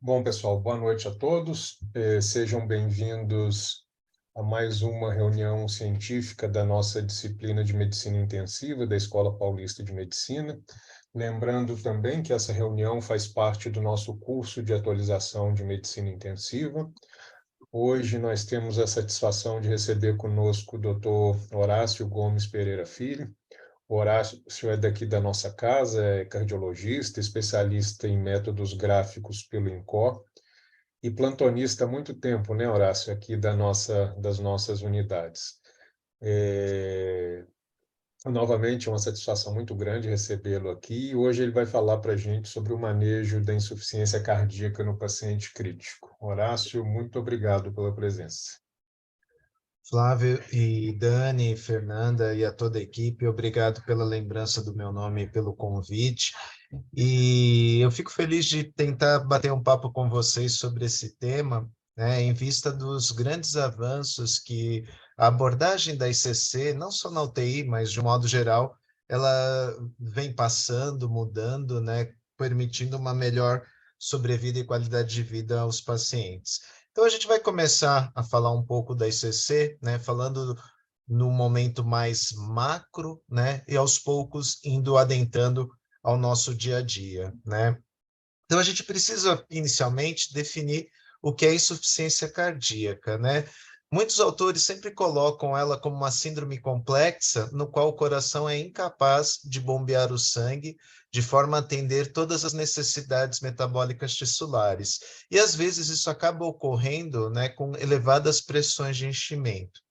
Bom, pessoal, boa noite a todos. Sejam bem-vindos a mais uma reunião científica da nossa disciplina de Medicina Intensiva da Escola Paulista de Medicina. Lembrando também que essa reunião faz parte do nosso curso de atualização de Medicina Intensiva. Hoje nós temos a satisfação de receber conosco o Dr. Horácio Gomes Pereira Filho. O Horácio é daqui da nossa casa, é cardiologista, especialista em métodos gráficos pelo INCOR e plantonista há muito tempo, né, Horácio, aqui das nossas unidades. Novamente, é uma satisfação muito grande recebê-lo aqui. E hoje ele vai falar para a gente sobre o manejo da insuficiência cardíaca no paciente crítico. Horácio, muito obrigado pela presença. Flávio e Dani, Fernanda e a toda a equipe, obrigado pela lembrança do meu nome e pelo convite. E eu fico feliz de tentar bater um papo com vocês sobre esse tema, né, em vista dos grandes avanços que a abordagem da ICC, não só na UTI, mas de um modo geral, ela vem passando, mudando, né, permitindo uma melhor sobrevida e qualidade de vida aos pacientes. Então, a gente vai começar a falar um pouco da ICC, né, falando no momento mais macro, né, e aos poucos indo adentrando ao nosso dia a dia, né? Então, a gente precisa, inicialmente, definir o que é insuficiência cardíaca, né? Muitos autores sempre colocam ela como uma síndrome complexa, no qual o coração é incapaz de bombear o sangue de forma a atender todas as necessidades metabólicas tissulares. E, às vezes, isso acaba ocorrendo, né, com elevadas pressões de enchimento.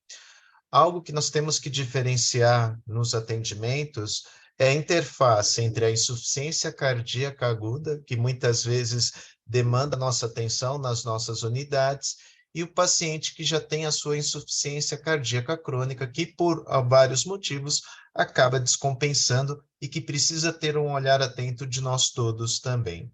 Algo que nós temos que diferenciar nos atendimentos é a interface entre a insuficiência cardíaca aguda, que muitas vezes demanda nossa atenção nas nossas unidades, e o paciente que já tem a sua insuficiência cardíaca crônica, que por vários motivos acaba descompensando e que precisa ter um olhar atento de nós todos também.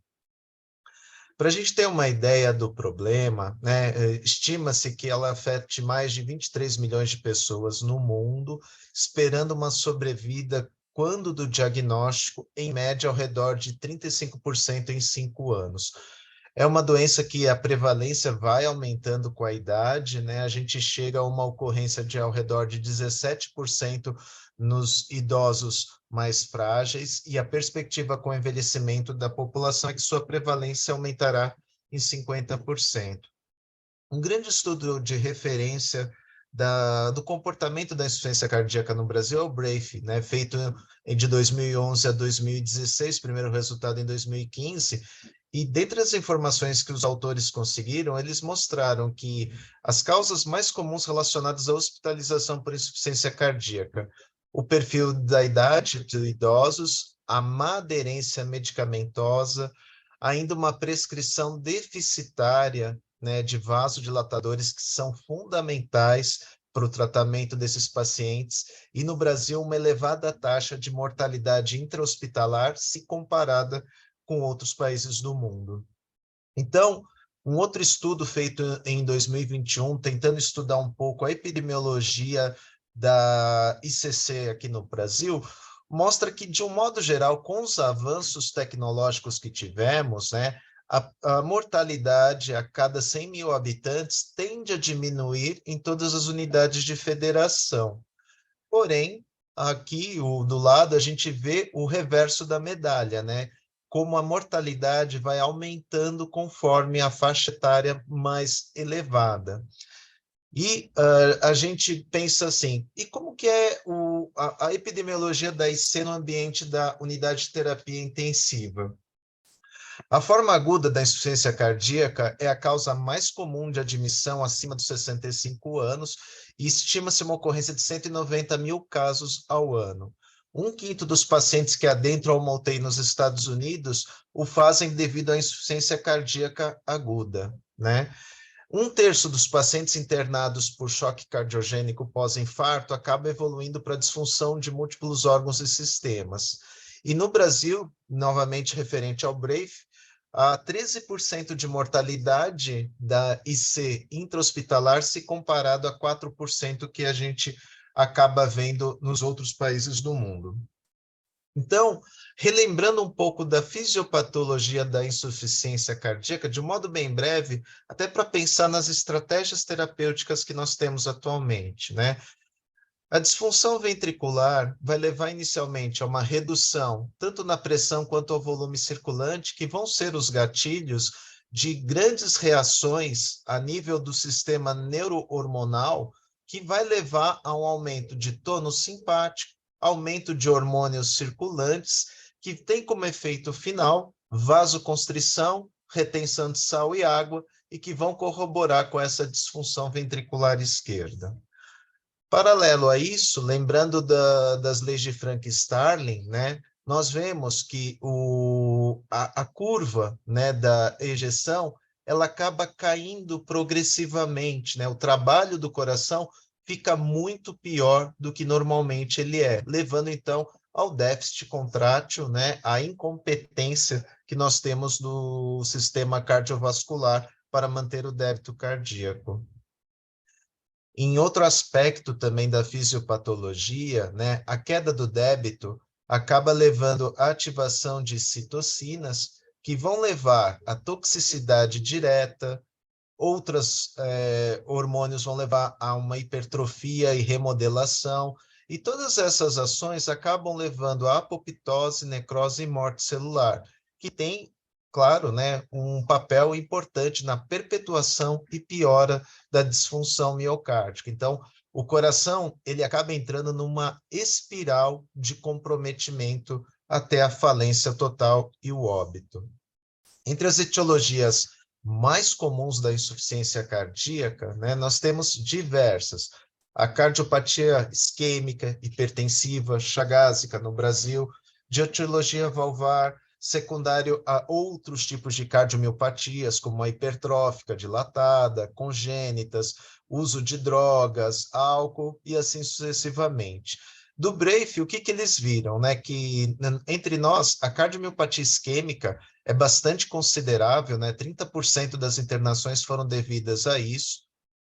Para a gente ter uma ideia do problema, né, estima-se que ela afete mais de 23 milhões de pessoas no mundo, esperando uma sobrevida, quando do diagnóstico, em média, ao redor de 35% em 5 anos. É uma doença que a prevalência vai aumentando com a idade, né? A gente chega a uma ocorrência de ao redor de 17% nos idosos mais frágeis, e a perspectiva com o envelhecimento da população é que sua prevalência aumentará em 50%. Um grande estudo de referência do comportamento da insuficiência cardíaca no Brasil é o BRACE, né, feito de 2011 a 2016, primeiro resultado em 2015, e dentre as informações que os autores conseguiram, eles mostraram que as causas mais comuns relacionadas à hospitalização por insuficiência cardíaca, o perfil da idade de idosos, a má aderência medicamentosa, ainda uma prescrição deficitária, né, de vasodilatadores que são fundamentais para o tratamento desses pacientes, e no Brasil uma elevada taxa de mortalidade intra-hospitalar se comparada com outros países do mundo. Então, um outro estudo feito em 2021, tentando estudar um pouco a epidemiologia da ICC aqui no Brasil, mostra que, de um modo geral, com os avanços tecnológicos que tivemos, né, a mortalidade a cada 100 mil habitantes tende a diminuir em todas as unidades de federação. Porém, aqui do lado a gente vê o reverso da medalha, né? Como a mortalidade vai aumentando conforme a faixa etária mais elevada. E a gente pensa assim, e como que é a epidemiologia da IC no ambiente da unidade de terapia intensiva? A forma aguda da insuficiência cardíaca é a causa mais comum de admissão acima dos 65 anos e estima-se uma ocorrência de 190 mil casos ao ano. Um quinto dos pacientes que adentram uma UTI nos Estados Unidos o fazem devido à insuficiência cardíaca aguda, né? Um terço dos pacientes internados por choque cardiogênico pós-infarto acaba evoluindo para disfunção de múltiplos órgãos e sistemas. E no Brasil, novamente referente ao BRACE, a 13% de mortalidade da IC intra-hospitalar se comparado a 4% que a gente acaba vendo nos outros países do mundo. Então, relembrando um pouco da fisiopatologia da insuficiência cardíaca, de modo bem breve, até para pensar nas estratégias terapêuticas que nós temos atualmente, né? A disfunção ventricular vai levar inicialmente a uma redução, tanto na pressão quanto ao volume circulante, que vão ser os gatilhos de grandes reações a nível do sistema neurohormonal, que vai levar a um aumento de tônus simpático, aumento de hormônios circulantes, que tem como efeito final vasoconstrição, retenção de sal e água, e que vão corroborar com essa disfunção ventricular esquerda. Paralelo a isso, lembrando das leis de Frank e Starling, né, nós vemos que a curva, né, da ejeção ela acaba caindo progressivamente, né? O trabalho do coração fica muito pior do que normalmente ele é, levando então ao déficit contrátil, né, à incompetência que nós temos no sistema cardiovascular para manter o débito cardíaco. Em outro aspecto também da fisiopatologia, né, a queda do débito acaba levando à ativação de citocinas que vão levar à toxicidade direta, outros hormônios vão levar a uma hipertrofia e remodelação, e todas essas ações acabam levando à apoptose, necrose e morte celular, que tem, claro, né, um papel importante na perpetuação e piora da disfunção miocárdica. Então, o coração ele acaba entrando numa espiral de comprometimento até a falência total e o óbito. Entre as etiologias mais comuns da insuficiência cardíaca, né, nós temos diversas. A cardiopatia isquêmica, hipertensiva, chagásica no Brasil, de etiologia valvar, secundário a outros tipos de cardiomiopatias, como a hipertrófica dilatada, congênitas, uso de drogas, álcool e assim sucessivamente. Do Braife, o que eles viram? Né? Que entre nós, a cardiomiopatia isquêmica é bastante considerável, né? 30% das internações foram devidas a isso.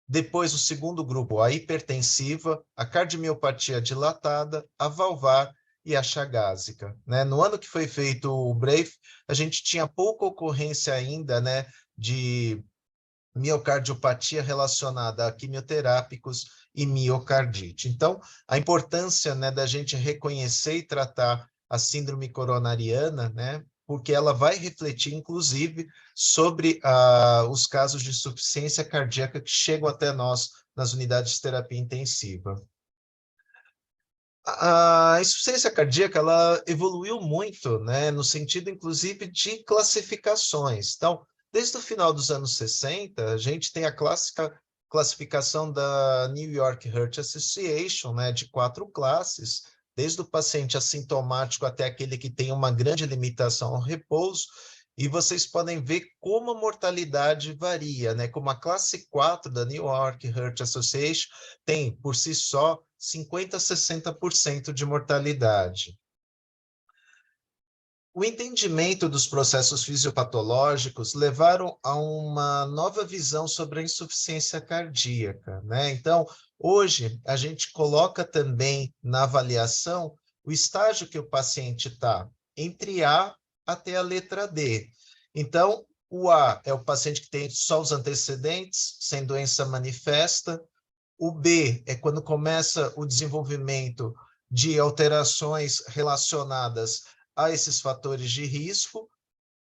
Depois, o segundo grupo, a hipertensiva, a cardiomiopatia dilatada, a valvar e a chagásica. Né? No ano que foi feito o Braife, a gente tinha pouca ocorrência ainda, né, de miocardiopatia relacionada a quimioterápicos e miocardite. Então, a importância, né, da gente reconhecer e tratar a síndrome coronariana, né, porque ela vai refletir, inclusive, sobre os casos de insuficiência cardíaca que chegam até nós nas unidades de terapia intensiva. A insuficiência cardíaca ela evoluiu muito, né, no sentido, inclusive, de classificações. Então, desde o final dos anos 60, a gente tem a classificação da New York Heart Association, né, de 4 classes, desde o paciente assintomático até aquele que tem uma grande limitação ao repouso, e vocês podem ver como a mortalidade varia, né? Como a classe 4 da New York Heart Association tem, por si só, 50% a 60% de mortalidade. O entendimento dos processos fisiopatológicos levaram a uma nova visão sobre a insuficiência cardíaca, né? Então, hoje, a gente coloca também na avaliação o estágio que o paciente está, entre A até a letra D. Então, o A é o paciente que tem só os antecedentes, sem doença manifesta. O B é quando começa o desenvolvimento de alterações relacionadas a esses fatores de risco.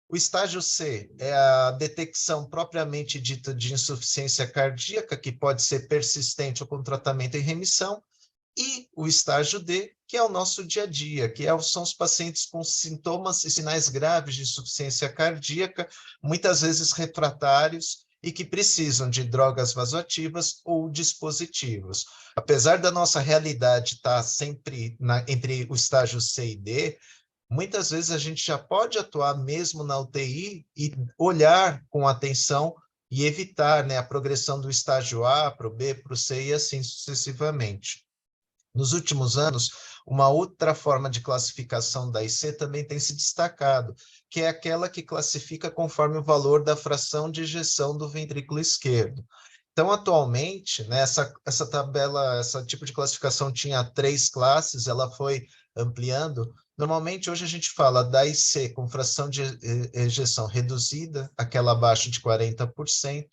O estágio C é a detecção propriamente dita de insuficiência cardíaca, que pode ser persistente ou com tratamento em remissão. E o estágio D, que é o nosso dia a dia, que são os pacientes com sintomas e sinais graves de insuficiência cardíaca, muitas vezes refratários, e que precisam de drogas vasoativas ou dispositivos. Apesar da nossa realidade estar sempre entre o estágio C e D, muitas vezes a gente já pode atuar mesmo na UTI e olhar com atenção e evitar, né, a progressão do estágio A para o B, para o C e assim sucessivamente. Nos últimos anos, uma outra forma de classificação da IC também tem se destacado, que é aquela que classifica conforme o valor da fração de ejeção do ventrículo esquerdo. Então, atualmente, né, essa tabela, esse tipo de classificação tinha 3 classes, ela foi ampliando, normalmente hoje a gente fala da IC com fração de ejeção reduzida, aquela abaixo de 40%,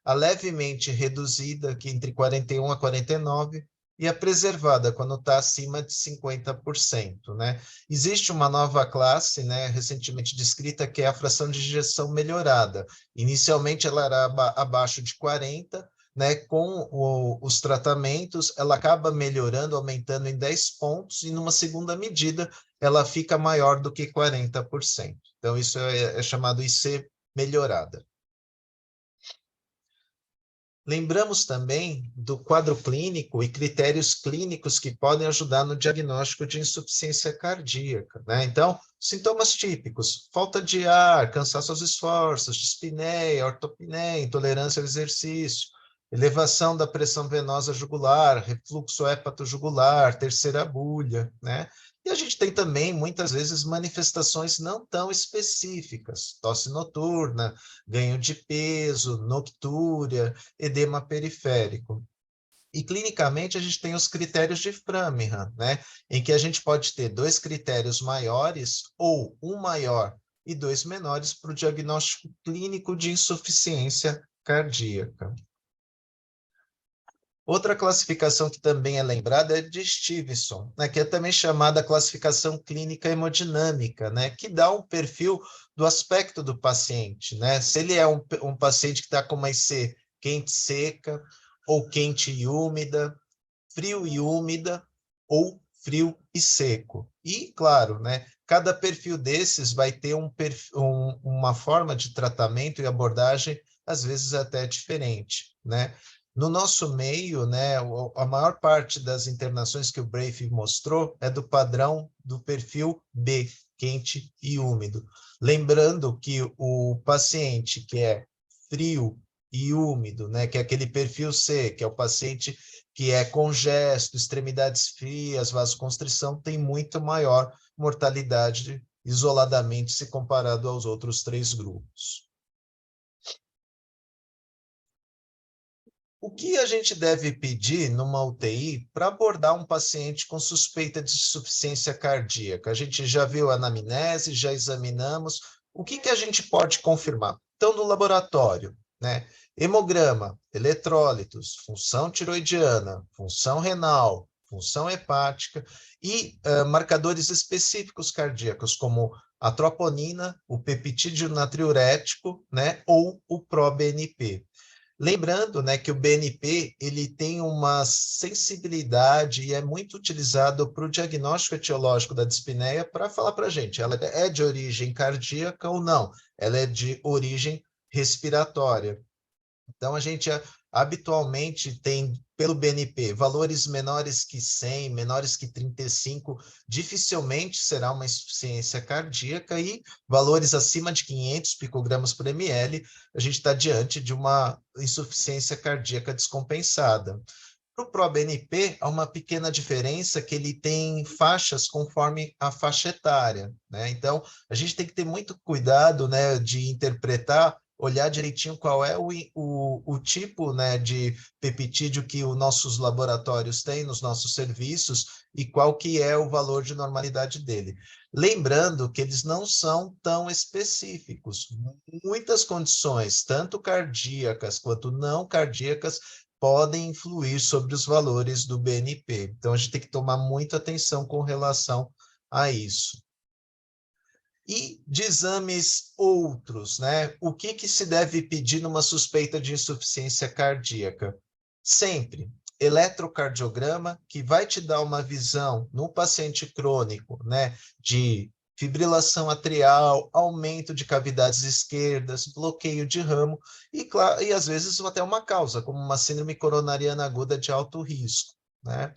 a levemente reduzida, que entre 41 a 49%, e a preservada, quando está acima de 50%, né? Existe uma nova classe, né, recentemente descrita, que é a fração de ejeção melhorada. Inicialmente ela era abaixo de 40%, né, com os tratamentos, ela acaba melhorando, aumentando em 10 pontos, e numa segunda medida, ela fica maior do que 40%. Então, isso é chamado IC melhorada. Lembramos também do quadro clínico e critérios clínicos que podem ajudar no diagnóstico de insuficiência cardíaca, né? Então, sintomas típicos: falta de ar, cansaço aos esforços, dispneia, ortopneia, intolerância ao exercício, elevação da pressão venosa jugular, refluxo hepatojugular, terceira bulha, né? E a gente tem também, muitas vezes, manifestações não tão específicas: tosse noturna, ganho de peso, noctúria, edema periférico. E clinicamente a gente tem os critérios de Framingham, né, em que a gente pode ter 2 critérios maiores ou um maior e 2 menores para o diagnóstico clínico de insuficiência cardíaca. Outra classificação que também é lembrada é de Stevenson, né, que é também chamada classificação clínica hemodinâmica, né, que dá um perfil do aspecto do paciente, né? Se ele é um paciente que está com uma IC quente seca, ou quente e úmida, frio e úmida, ou frio e seco. E, claro, né, cada perfil desses vai ter uma forma de tratamento e abordagem, às vezes até diferente, né? No nosso meio, né, a maior parte das internações que o Brave mostrou é do padrão do perfil B, quente e úmido. Lembrando que o paciente que é frio e úmido, né, que é aquele perfil C, que é o paciente que é congesto, extremidades frias, vasoconstrição, tem muito maior mortalidade isoladamente se comparado aos outros 3 grupos. O que a gente deve pedir numa UTI para abordar um paciente com suspeita de insuficiência cardíaca? A gente já viu a anamnese, já examinamos. O que a gente pode confirmar? Então, no laboratório, né? Hemograma, eletrólitos, função tiroidiana, função renal, função hepática e marcadores específicos cardíacos, como a troponina, o peptídeo natriurético, né? Ou o proBNP. Lembrando, né, que o BNP ele tem uma sensibilidade e é muito utilizado para o diagnóstico etiológico da dispneia para falar para a gente, ela é de origem cardíaca ou não, ela é de origem respiratória. Então, a gente habitualmente tem, pelo BNP, valores menores que 100, menores que 35, dificilmente será uma insuficiência cardíaca, e valores acima de 500 picogramas por ml, a gente está diante de uma insuficiência cardíaca descompensada. Para o proBNP, há uma pequena diferença, que ele tem faixas conforme a faixa etária, né? Então, a gente tem que ter muito cuidado, né, de interpretar, olhar direitinho qual é o tipo, né, de peptídeo que os nossos laboratórios têm nos nossos serviços e qual que é o valor de normalidade dele. Lembrando que eles não são tão específicos. Muitas condições, tanto cardíacas quanto não cardíacas, podem influir sobre os valores do BNP. Então, a gente tem que tomar muita atenção com relação a isso. E de exames outros, né? O que se deve pedir numa suspeita de insuficiência cardíaca? Sempre eletrocardiograma, que vai te dar uma visão no paciente crônico, né, de fibrilação atrial, aumento de cavidades esquerdas, bloqueio de ramo e às vezes até uma causa, como uma síndrome coronariana aguda de alto risco, né?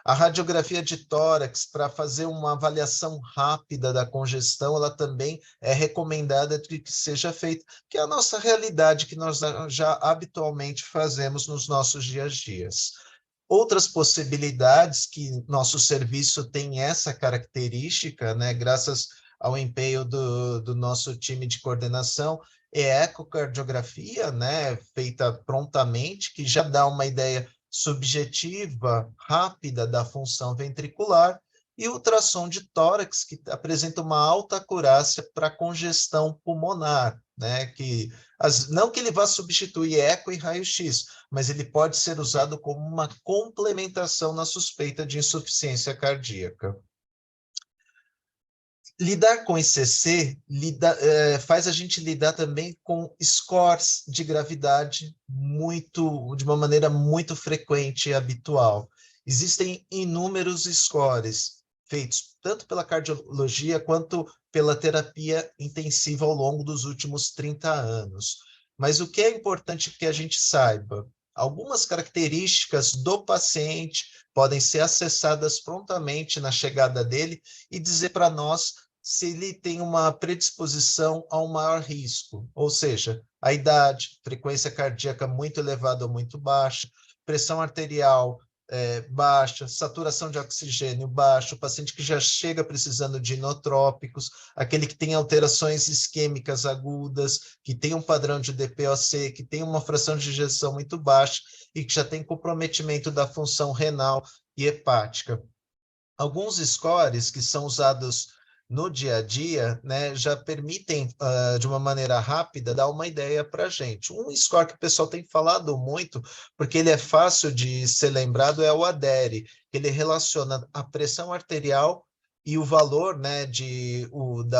A radiografia de tórax, para fazer uma avaliação rápida da congestão, ela também é recomendada que seja feita, que é a nossa realidade que nós já habitualmente fazemos nos nossos dias a dias. Outras possibilidades que nosso serviço tem essa característica, né, graças ao empenho do nosso time de coordenação, é a ecocardiografia, né, feita prontamente, que já dá uma ideia subjetiva, rápida da função ventricular, e ultrassom de tórax, que apresenta uma alta acurácia para congestão pulmonar, né? Não que ele vá substituir eco e raio-x, mas ele pode ser usado como uma complementação na suspeita de insuficiência cardíaca. Lidar com ECC faz a gente lidar também com scores de gravidade de uma maneira muito frequente e habitual. Existem inúmeros scores feitos tanto pela cardiologia quanto pela terapia intensiva ao longo dos últimos 30 anos. Mas o que é importante que a gente saiba? Algumas características do paciente podem ser acessadas prontamente na chegada dele e dizer para nós se ele tem uma predisposição a um maior risco, ou seja, a idade, frequência cardíaca muito elevada ou muito baixa, pressão arterial baixa, saturação de oxigênio baixa, o paciente que já chega precisando de inotrópicos, aquele que tem alterações isquêmicas agudas, que tem um padrão de DPOC, que tem uma fração de ejeção muito baixa e que já tem comprometimento da função renal e hepática. Alguns scores que são usados no dia a dia, né, já permitem, de uma maneira rápida, dar uma ideia para a gente. Um score que o pessoal tem falado muito, porque ele é fácil de ser lembrado, é o ADERE, que ele relaciona a pressão arterial e o valor, né,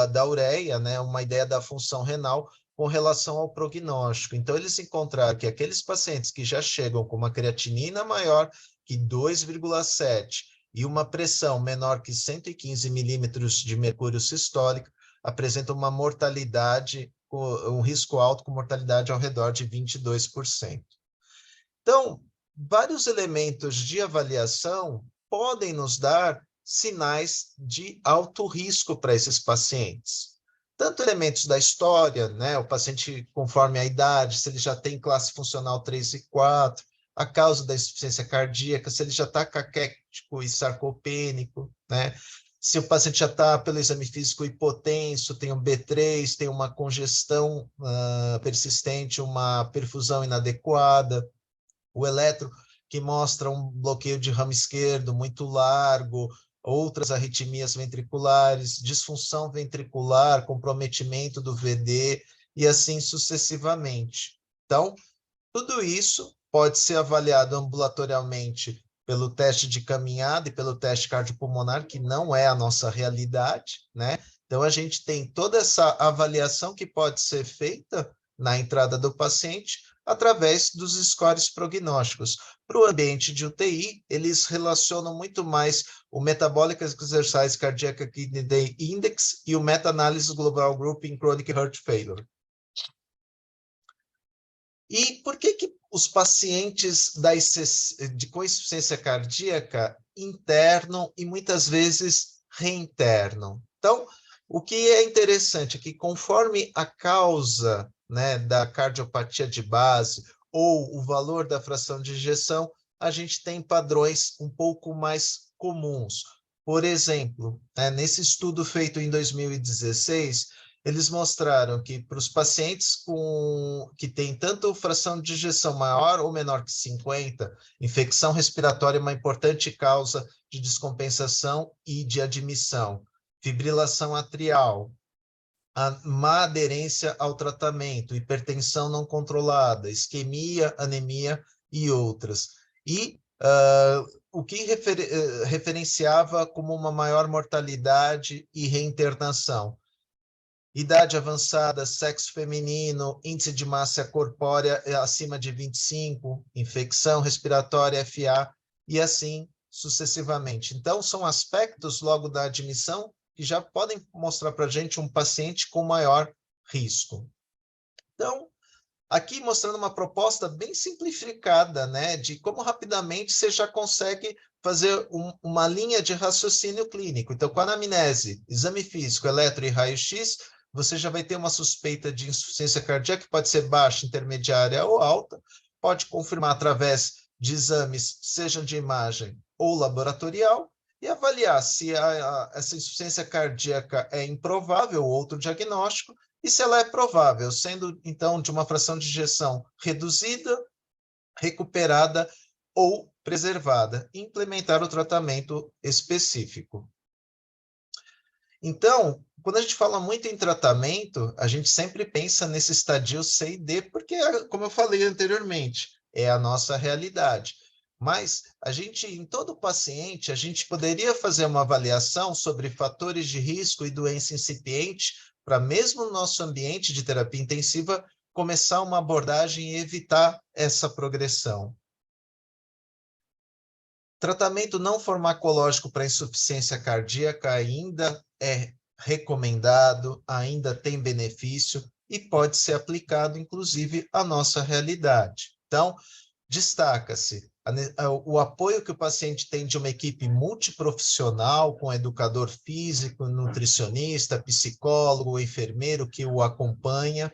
da ureia, né, uma ideia da função renal, com relação ao prognóstico. Então, eles encontraram que aqueles pacientes que já chegam com uma creatinina maior que 2,7 e uma pressão menor que 115 milímetros de mercúrio sistólico, apresenta uma mortalidade, um risco alto com mortalidade ao redor de 22%. Então, vários elementos de avaliação podem nos dar sinais de alto risco para esses pacientes. Tanto elementos da história, né, o paciente conforme a idade, se ele já tem classe funcional 3 e 4, a causa da insuficiência cardíaca, se ele já está caquético e sarcopênico, né? Se o paciente já está pelo exame físico hipotenso, tem um B3, tem uma congestão persistente, uma perfusão inadequada, o eletro que mostra um bloqueio de ramo esquerdo muito largo, outras arritmias ventriculares, disfunção ventricular, comprometimento do VD e assim sucessivamente. Então, tudo isso pode ser avaliado ambulatorialmente pelo teste de caminhada e pelo teste cardiopulmonar, que não é a nossa realidade, né? Então, a gente tem toda essa avaliação que pode ser feita na entrada do paciente através dos scores prognósticos. Para o ambiente de UTI, eles relacionam muito mais o Metabolic Exercise Cardiac Kidney Index e o Meta-Analysis Global Group in Chronic Heart Failure. E por que os pacientes com insuficiência cardíaca internam e muitas vezes reinternam? Então, o que é interessante é que conforme a causa, né, da cardiopatia de base ou o valor da fração de ejeção, a gente tem padrões um pouco mais comuns. Por exemplo, nesse estudo feito em 2016, eles mostraram que para os pacientes que têm tanto fração de ejeção maior ou menor que 50, infecção respiratória é uma importante causa de descompensação e de admissão, fibrilação atrial, a má aderência ao tratamento, hipertensão não controlada, isquemia, anemia e outras. E o que referenciava como uma maior mortalidade e reinternação? Idade avançada, sexo feminino, índice de massa corpórea acima de 25, infecção respiratória, FA, e assim sucessivamente. Então, são aspectos logo da admissão que já podem mostrar para a gente um paciente com maior risco. Então, aqui mostrando uma proposta bem simplificada, né, de como rapidamente você já consegue fazer uma linha de raciocínio clínico. Então, com a anamnese, exame físico, eletro e raio-x, você já vai ter uma suspeita de insuficiência cardíaca, que pode ser baixa, intermediária ou alta, pode confirmar através de exames, sejam de imagem ou laboratorial, e avaliar se essa insuficiência cardíaca é improvável ou outro diagnóstico, e se ela é provável, sendo, então, de uma fração de ejeção reduzida, recuperada ou preservada, implementar o tratamento específico. Então, quando a gente fala muito em tratamento, a gente sempre pensa nesse estadio C e D, porque, como eu falei anteriormente, é a nossa realidade. Mas a gente, em todo paciente, a gente poderia fazer uma avaliação sobre fatores de risco e doença incipiente, para mesmo no nosso ambiente de terapia intensiva, começar uma abordagem e evitar essa progressão. Tratamento não farmacológico para insuficiência cardíaca ainda é recomendado, ainda tem benefício e pode ser aplicado, inclusive, à nossa realidade. Então, destaca-se o apoio que o paciente tem de uma equipe multiprofissional, com educador físico, nutricionista, psicólogo, enfermeiro que o acompanha,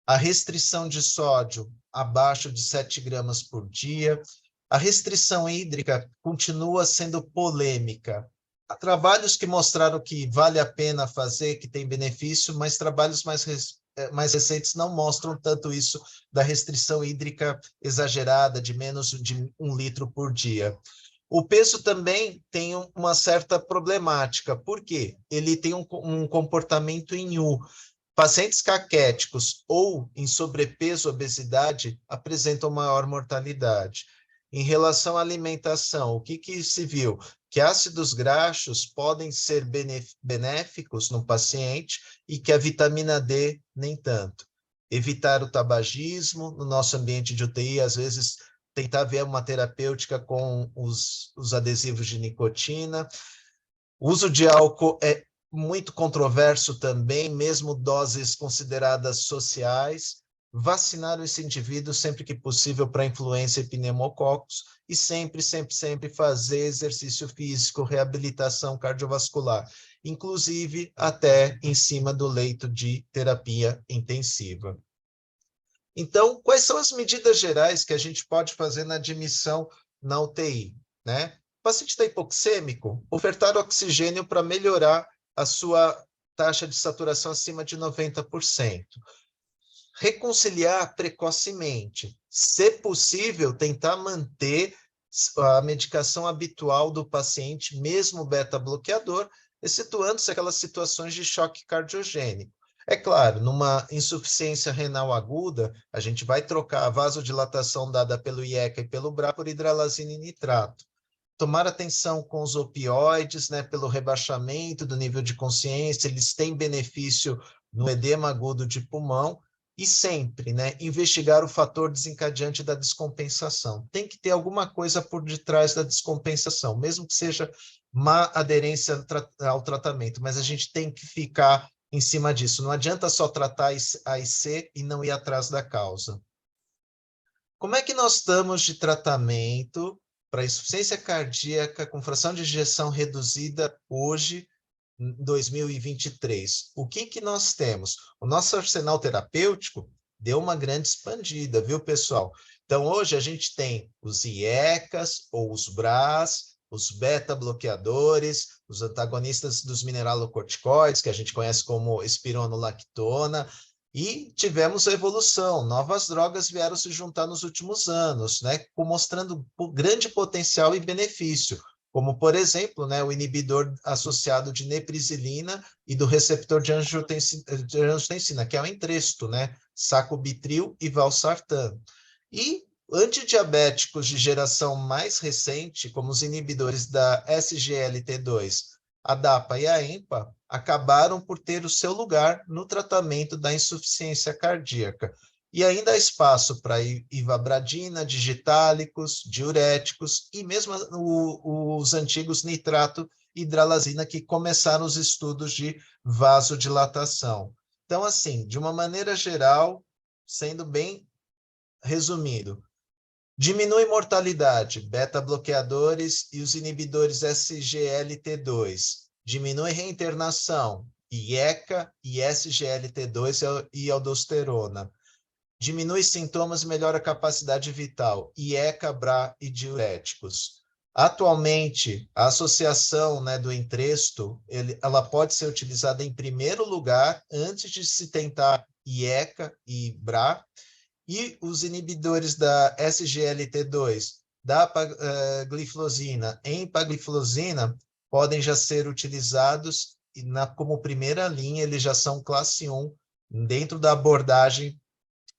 a restrição de sódio abaixo de 7 gramas por dia. A restrição hídrica continua sendo polêmica. Há trabalhos que mostraram que vale a pena fazer, que tem benefício, mas trabalhos mais recentes não mostram tanto isso da restrição hídrica exagerada, de menos de 1 litro por dia. O peso também tem uma certa problemática, porque ele tem um comportamento em U. Pacientes caquéticos ou em sobrepeso, obesidade, apresentam maior mortalidade. Em relação à alimentação, o que se viu? Que ácidos graxos podem ser benéficos no paciente e que a vitamina D nem tanto. Evitar o tabagismo no nosso ambiente de UTI, às vezes tentar ver uma terapêutica com os adesivos de nicotina. O uso de álcool é muito controverso também, mesmo doses consideradas sociais. Vacinar esse indivíduo sempre que possível para influenza e pneumococos e sempre fazer exercício físico, reabilitação cardiovascular, inclusive até em cima do leito de terapia intensiva. Então, quais são as medidas gerais que a gente pode fazer na admissão na UTI, né? O paciente está hipoxêmico, ofertar oxigênio para melhorar a sua taxa de saturação acima de 90%. Reconciliar precocemente. Se possível, tentar manter a medicação habitual do paciente, mesmo beta-bloqueador, excetuando-se aquelas situações de choque cardiogênico. É claro, numa insuficiência renal aguda, a gente vai trocar a vasodilatação dada pelo IECA e pelo BRA por hidralazina e nitrato. Tomar atenção com os opioides, né, pelo rebaixamento do nível de consciência, eles têm benefício no edema agudo de pulmão, e sempre, né, investigar o fator desencadeante da descompensação. Tem que ter alguma coisa por detrás da descompensação, mesmo que seja má aderência ao tratamento, mas a gente tem que ficar em cima disso. Não adianta só tratar a IC e não ir atrás da causa. Como é que nós estamos de tratamento para insuficiência cardíaca com fração de ejeção reduzida hoje, em 2023? O que nós temos? O nosso arsenal terapêutico deu uma grande expandida, viu, pessoal? Então, hoje a gente tem os IECAs ou os BRAs, os beta-bloqueadores, os antagonistas dos mineralocorticoides, que a gente conhece como espironolactona, e tivemos a evolução, novas drogas vieram se juntar nos últimos anos, né, mostrando grande potencial e benefício, como, por exemplo, né, o inibidor associado de neprisilina e do receptor de angiotensina, que é o Entresto, né, sacubitril e valsartan. E antidiabéticos de geração mais recente, como os inibidores da SGLT2, a DAPA e a EMPA, acabaram por ter o seu lugar no tratamento da insuficiência cardíaca. E ainda há espaço para ivabradina, digitálicos, diuréticos e mesmo os antigos nitrato e hidralazina, que começaram os estudos de vasodilatação. Então, assim, de uma maneira geral, sendo bem resumido, diminui mortalidade, beta-bloqueadores e os inibidores SGLT2. Diminui reinternação, IECA e SGLT2 e aldosterona. Diminui sintomas e melhora a capacidade vital, IECA, BRA e diuréticos. Atualmente, a associação, né, do Entresto, ela pode ser utilizada em primeiro lugar antes de se tentar IECA e BRA, e os inibidores da SGLT2, da gliflozina, empagliflozina, podem já ser utilizados como primeira linha, eles já são classe 1 dentro da abordagem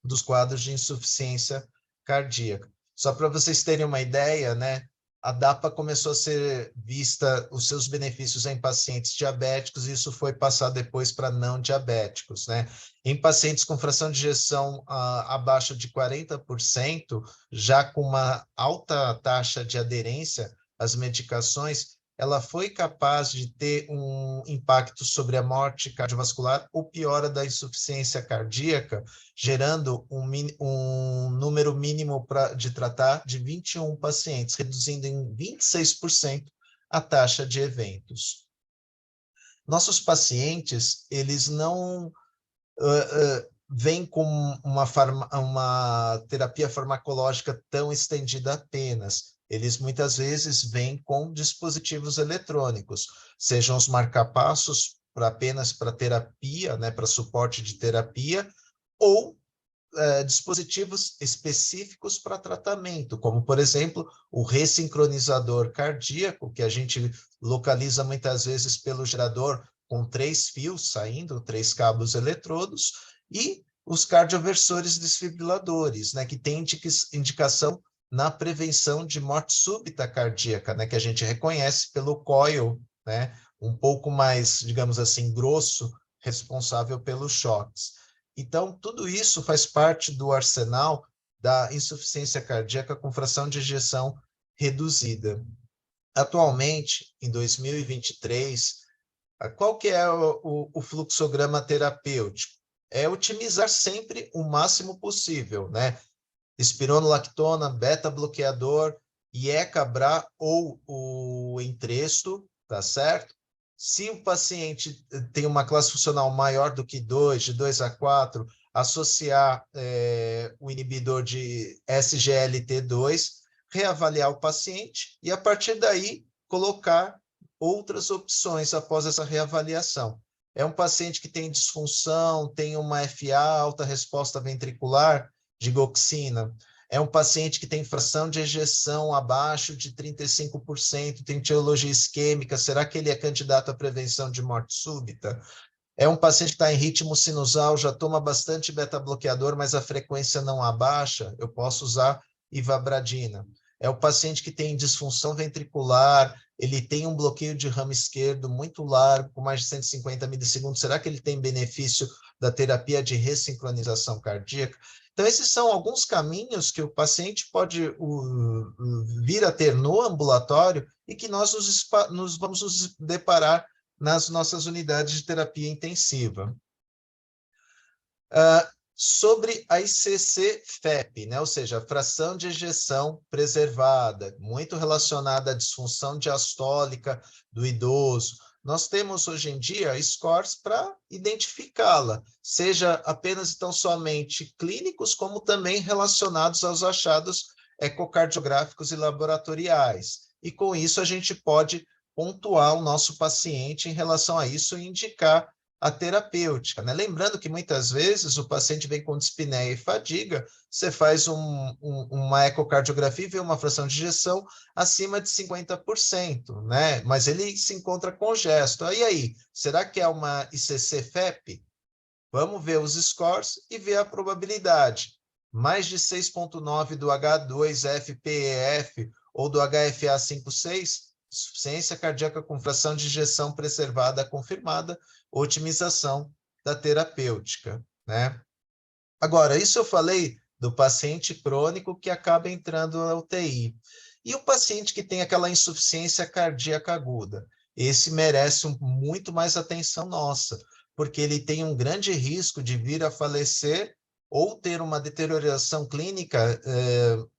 dos quadros de insuficiência cardíaca. Só para vocês terem uma ideia, né, a DAPA começou a ser vista, os seus benefícios em pacientes diabéticos, e isso foi passado depois para não diabéticos, né? Em pacientes com fração de ejeção abaixo de 40%, já com uma alta taxa de aderência às medicações, ela foi capaz de ter um impacto sobre a morte cardiovascular ou piora da insuficiência cardíaca, gerando um número mínimo de tratar de 21 pacientes, reduzindo em 26% a taxa de eventos. Nossos pacientes, eles não vêm com uma terapia farmacológica tão estendida apenas. Eles muitas vezes vêm com dispositivos eletrônicos, sejam os marcapassos apenas para terapia, né, para suporte de terapia, ou dispositivos específicos para tratamento, como, por exemplo, o ressincronizador cardíaco, que a gente localiza muitas vezes pelo gerador com 3 fios saindo, 3 cabos eletrodos, e os cardioversores desfibriladores, né, que tem indicação na prevenção de morte súbita cardíaca, né, que a gente reconhece pelo coil, né, um pouco mais, digamos assim, grosso, responsável pelos choques. Então, tudo isso faz parte do arsenal da insuficiência cardíaca com fração de ejeção reduzida. Atualmente, em 2023, qual que é o fluxograma terapêutico? É otimizar sempre o máximo possível, né? Espironolactona, beta-bloqueador, IECA-BRA ou o Entresto, tá certo? Se o paciente tem uma classe funcional maior do que 2, de 2 a 4, associar o inibidor de SGLT2, reavaliar o paciente e, a partir daí, colocar outras opções após essa reavaliação. É um paciente que tem disfunção, tem uma FA, alta resposta ventricular, digoxina. É um paciente que tem fração de ejeção abaixo de 35%, tem etiologia isquêmica, será que ele é candidato à prevenção de morte súbita? É um paciente que está em ritmo sinusal, já toma bastante beta-bloqueador, mas a frequência não abaixa, eu posso usar ivabradina. É o paciente que tem disfunção ventricular, ele tem um bloqueio de ramo esquerdo muito largo, com mais de 150 milissegundos, será que ele tem benefício da terapia de ressincronização cardíaca? Então, esses são alguns caminhos que o paciente pode vir a ter no ambulatório e que nós vamos nos deparar nas nossas unidades de terapia intensiva. Sobre a ICC-FEP, né? Ou seja, a fração de ejeção preservada, muito relacionada à disfunção diastólica do idoso. Nós temos hoje em dia scores para identificá-la, seja apenas então somente clínicos, como também relacionados aos achados ecocardiográficos e laboratoriais. E com isso a gente pode pontuar o nosso paciente em relação a isso e indicar a terapêutica, né? Lembrando que muitas vezes o paciente vem com dispneia e fadiga, você faz uma ecocardiografia e vê uma fração de ejeção acima de 50%, né? Mas ele se encontra congesto. E aí, será que é uma ICC-FEP? Vamos ver os scores e ver a probabilidade. Mais de 6,9 do H2FPEF ou do HFA 5,6, insuficiência cardíaca com fração de ejeção preservada confirmada, otimização da terapêutica, né? Agora, isso eu falei do paciente crônico que acaba entrando na UTI. E o paciente que tem aquela insuficiência cardíaca aguda? Esse merece muito mais atenção nossa, porque ele tem um grande risco de vir a falecer ou ter uma deterioração clínica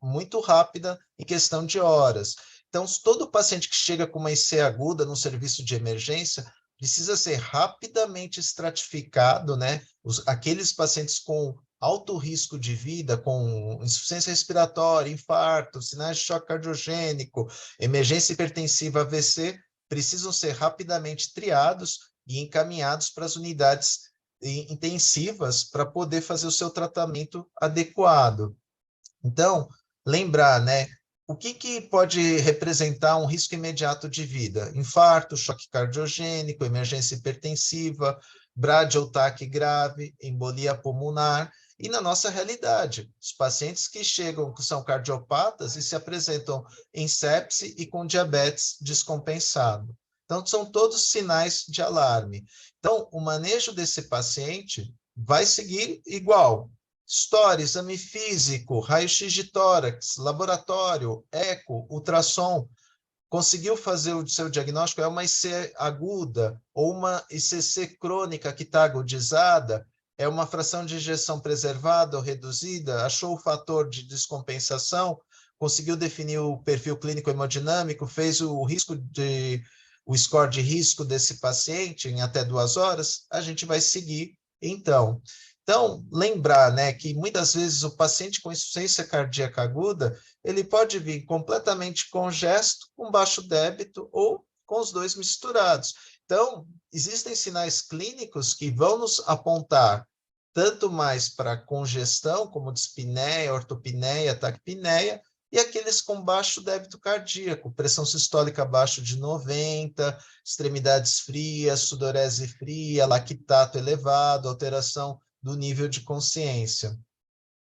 muito rápida em questão de horas. Então, todo paciente que chega com uma IC aguda no serviço de emergência precisa ser rapidamente estratificado, né? Aqueles pacientes com alto risco de vida, com insuficiência respiratória, infarto, sinais de choque cardiogênico, emergência hipertensiva AVC, precisam ser rapidamente triados e encaminhados para as unidades intensivas para poder fazer o seu tratamento adequado. Então, lembrar, né? o que pode representar um risco imediato de vida? Infarto, choque cardiogênico, emergência hipertensiva, brade ou taque grave, embolia pulmonar. E na nossa realidade, os pacientes que chegam, que são cardiopatas e se apresentam em sepse e com diabetes descompensado. Então, são todos sinais de alarme. Então, o manejo desse paciente vai seguir igual. História, exame físico, raio-x de tórax, laboratório, eco, ultrassom. Conseguiu fazer o seu diagnóstico, é uma IC aguda ou uma ICC crônica que está agudizada, é uma fração de ejeção preservada ou reduzida, achou o fator de descompensação, conseguiu definir o perfil clínico hemodinâmico, fez o score de risco desse paciente em até 2 horas, a gente vai seguir então. Então, lembrar, né, que muitas vezes o paciente com insuficiência cardíaca aguda, ele pode vir completamente congesto, com baixo débito ou com os dois misturados. Então, existem sinais clínicos que vão nos apontar tanto mais para congestão, como dispneia, ortopneia, taquipneia, e aqueles com baixo débito cardíaco, pressão sistólica abaixo de 90, extremidades frias, sudorese fria, lactato elevado, alteração do nível de consciência.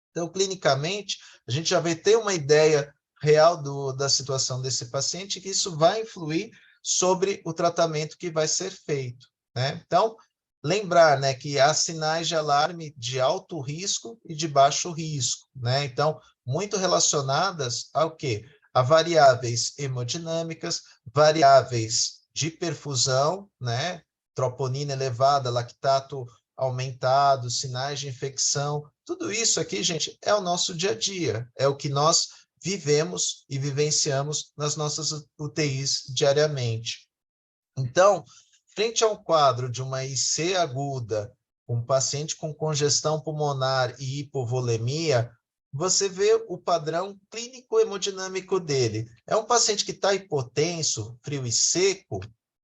Então, clinicamente, a gente já vai ter uma ideia real da situação desse paciente, que isso vai influir sobre o tratamento que vai ser feito, né? Então, lembrar, né, que há sinais de alarme de alto risco e de baixo risco, né? Então, muito relacionadas ao quê? A variáveis hemodinâmicas, variáveis de perfusão, né? Troponina elevada, lactato aumentado, sinais de infecção, tudo isso aqui, gente, é o nosso dia a dia, é o que nós vivemos e vivenciamos nas nossas UTIs diariamente. Então, frente a um quadro de uma IC aguda, um paciente com congestão pulmonar e hipovolemia, você vê o padrão clínico hemodinâmico dele. É um paciente que está hipotenso, frio e seco,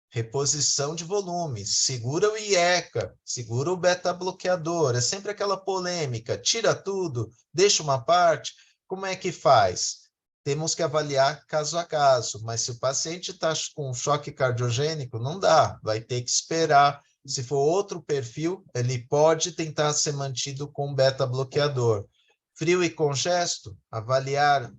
reposição de volume, segura o IECA, segura o beta-bloqueador, é sempre aquela polêmica, tira tudo, deixa uma parte, como é que faz? Temos que avaliar caso a caso, mas se o paciente está com choque cardiogênico, não dá, vai ter que esperar. Se for outro perfil, ele pode tentar ser mantido com beta-bloqueador. Frio e congesto, avaliar